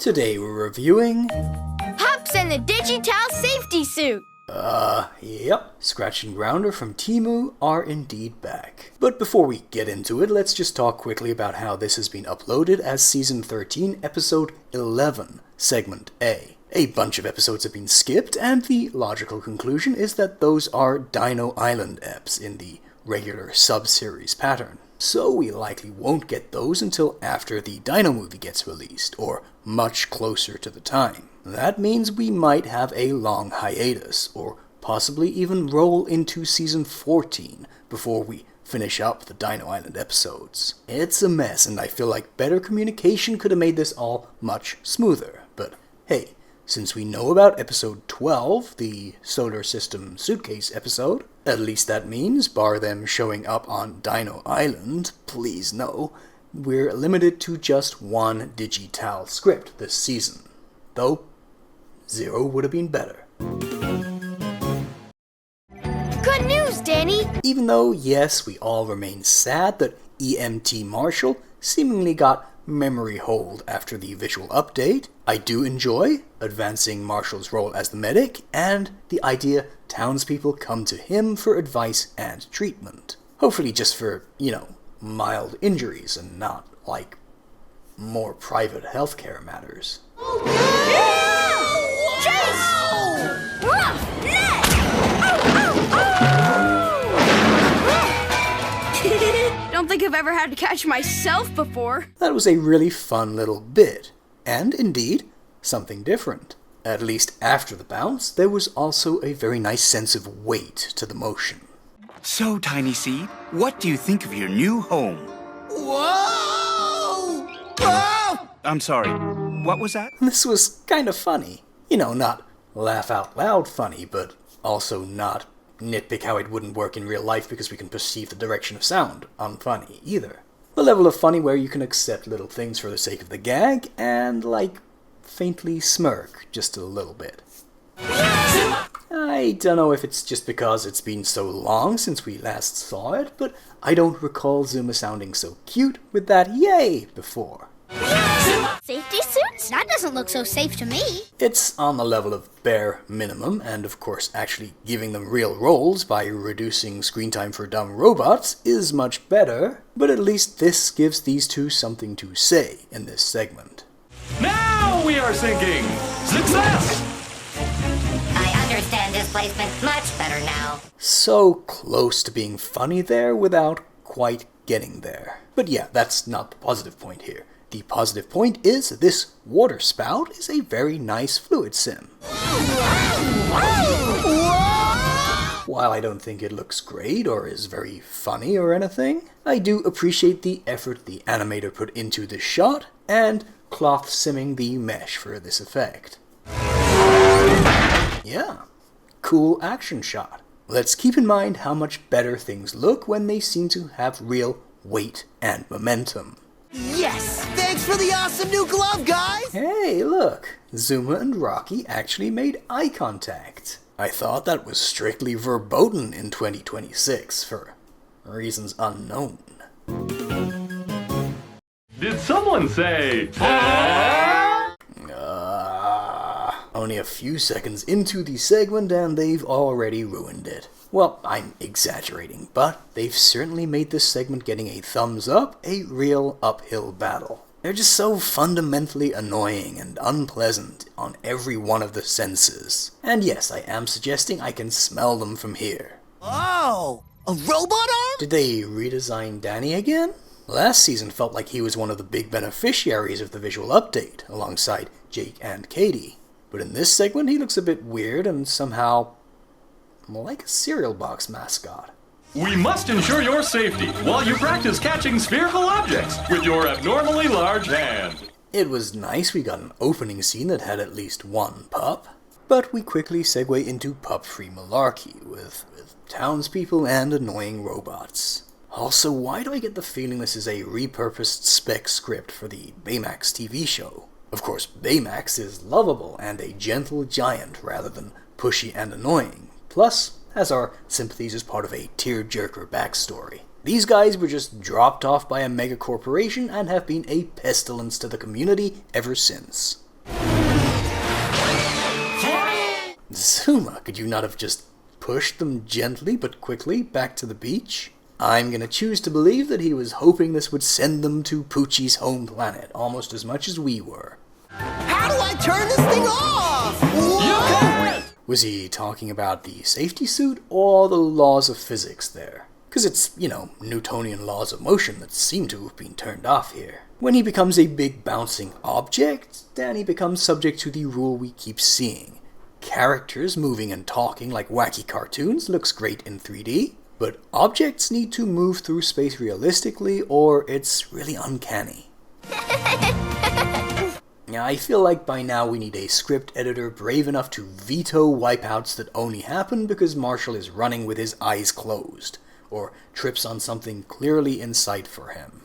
Today we're reviewing... Pups and the Digi Tal Safety Suit! Yep. Scratch and Grounder from Temu are indeed back. But before we get into it, let's just talk quickly about how this has been uploaded as Season 13, Episode 11, Segment A. A bunch of episodes have been skipped, and the logical conclusion is that those are Dino Island eps in the regular subseries pattern. So we likely won't get those until after the Dino movie gets released, or much closer to the time. That means we might have a long hiatus, or possibly even roll into Season 14 before we finish up the Dino Island episodes. It's a mess, and I feel like better communication could have made this all much smoother. But hey, since we know about Episode 12, the Solar System Suitcase episode, at least that means, bar them showing up on Dino Island, please no, we're limited to just one Digi Tal script this season. Though, 0 would have been better. Good news, Danny! Even though, yes, we all remain sad that EMT Marshall seemingly got memory hold after the visual update, I do enjoy advancing Marshall's role as the medic, and the idea townspeople come to him for advice and treatment. Hopefully just for, mild injuries and not, more private healthcare matters. Chase! Rough net! Don't think I've ever had to catch myself before. That was a really fun little bit, and indeed, something different. At least after the bounce, there was also a very nice sense of weight to the motion. So, Tiny Seed, what do you think of your new home? Whoa! Oh! I'm sorry, what was that? This was kind of funny. Not laugh out loud funny, but also not nitpick how it wouldn't work in real life because we can perceive the direction of sound unfunny either. The level of funny where you can accept little things for the sake of the gag and, faintly smirk just a little bit. I don't know if it's just because it's been so long since we last saw it, but I don't recall Zuma sounding so cute with that yay before. Safety suits? That doesn't look so safe to me. It's on the level of bare minimum, and of course actually giving them real roles by reducing screen time for dumb robots is much better, but at least this gives these two something to say in this segment. Now we are sinking! Success! I understand displacement much better now. So close to being funny there without quite getting there. But yeah, that's not the positive point here. The positive point is this water spout is a very nice fluid sim. While I don't think it looks great or is very funny or anything, I do appreciate the effort the animator put into this shot and cloth simming the mesh for this effect. Yeah, cool action shot. Let's keep in mind how much better things look when they seem to have real weight and momentum. Yes! Thanks for the awesome new glove, guys! Hey, look! Zuma and Rocky actually made eye contact. I thought that was strictly verboten in 2026 for reasons unknown. Did someone say... Only a few seconds into the segment and they've already ruined it. Well, I'm exaggerating, but they've certainly made this segment getting a thumbs up a real uphill battle. They're just so fundamentally annoying and unpleasant on every one of the senses. And yes, I am suggesting I can smell them from here. Oh! A robot arm? Did they redesign Danny again? Last season felt like he was one of the big beneficiaries of the visual update, alongside Jake and Katie. But in this segment, he looks a bit weird and somehow like a cereal box mascot. We must ensure your safety while you practice catching spherical objects with your abnormally large hand. It was nice we got an opening scene that had at least one pup, but we quickly segue into pup-free malarkey with townspeople and annoying robots. Also, why do I get the feeling this is a repurposed spec script for the Baymax TV show? Of course, Baymax is lovable and a gentle giant rather than pushy and annoying, plus has our sympathies as part of a tearjerker backstory. These guys were just dropped off by a mega corporation and have been a pestilence to the community ever since. Zuma, could you not have just pushed them gently but quickly back to the beach? I'm gonna choose to believe that he was hoping this would send them to Poochie's home planet, almost as much as we were. How do I turn this thing off? Was he talking about the safety suit or the laws of physics there? Because it's, Newtonian laws of motion that seem to have been turned off here. When he becomes a big bouncing object, then he becomes subject to the rule we keep seeing. Characters moving and talking like wacky cartoons looks great in 3D, but objects need to move through space realistically or it's really uncanny. Now, I feel like by now we need a script editor brave enough to veto wipeouts that only happen because Marshall is running with his eyes closed, or trips on something clearly in sight for him.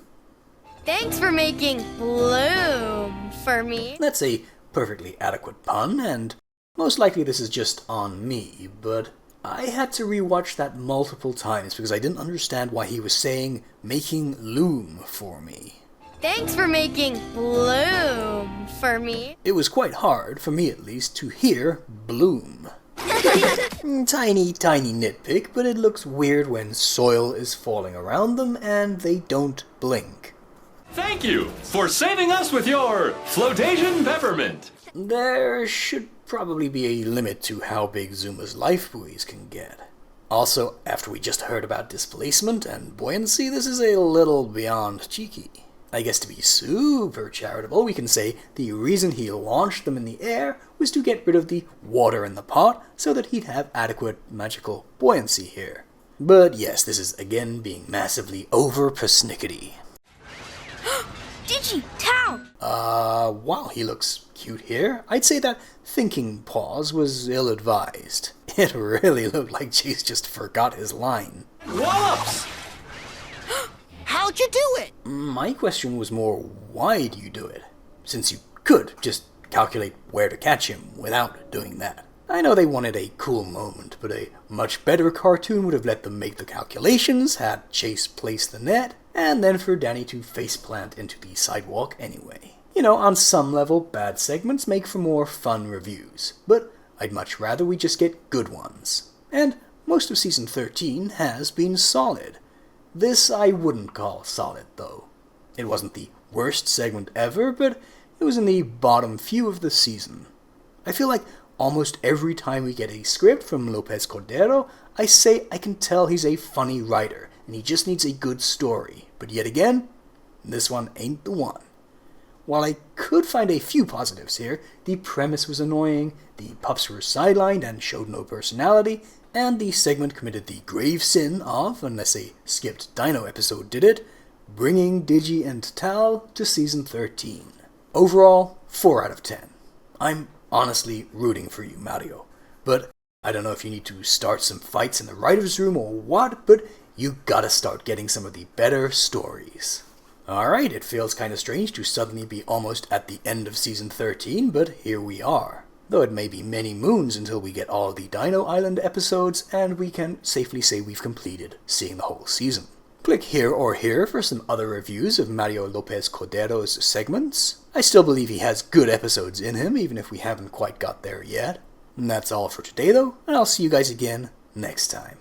Thanks for making bloom for me. That's a perfectly adequate pun, and most likely this is just on me, but I had to rewatch that multiple times because I didn't understand why he was saying making loom for me. Thanks for making bloom for me. It was quite hard, for me at least, to hear bloom. Tiny nitpick, but it looks weird when soil is falling around them and they don't blink. Thank you for saving us with your flotation peppermint. There should probably be a limit to how big Zuma's life buoys can get. Also, after we just heard about displacement and buoyancy, this is a little beyond cheeky. I guess to be super charitable, we can say the reason he launched them in the air was to get rid of the water in the pot so that he'd have adequate magical buoyancy here. But yes, this is again being massively over persnickety. Digi Tal! Wow, he looks cute here. I'd say that thinking pause was ill-advised. It really looked like Chase just forgot his line. Wallops! How'd you do it? My question was more, why do you do it? Since you could just calculate where to catch him without doing that. I know they wanted a cool moment, but a much better cartoon would have let them make the calculations, had Chase place the net, and then for Danny to faceplant into the sidewalk anyway. On some level, bad segments make for more fun reviews, but I'd much rather we just get good ones. And most of Season 13 has been solid. This I wouldn't call solid, though. It wasn't the worst segment ever, but it was in the bottom few of the season. I feel like almost every time we get a script from Lopez Cordero, I say I can tell he's a funny writer, and he just needs a good story. But yet again, this one ain't the one. While I could find a few positives here, the premise was annoying, the pups were sidelined and showed no personality, and the segment committed the grave sin of, unless a skipped Dino episode did it, bringing Digi and Tal to Season 13. Overall, 4 out of 10. I'm honestly rooting for you, Mario. But I don't know if you need to start some fights in the writer's room or what, but you gotta start getting some of the better stories. Alright, it feels kinda strange to suddenly be almost at the end of Season 13, but here we are. Though it may be many moons until we get all of the Dino Island episodes, and we can safely say we've completed seeing the whole season. Click here or here for some other reviews of Mario Lopez Cordero's segments. I still believe he has good episodes in him, even if we haven't quite got there yet. And that's all for today though, and I'll see you guys again next time.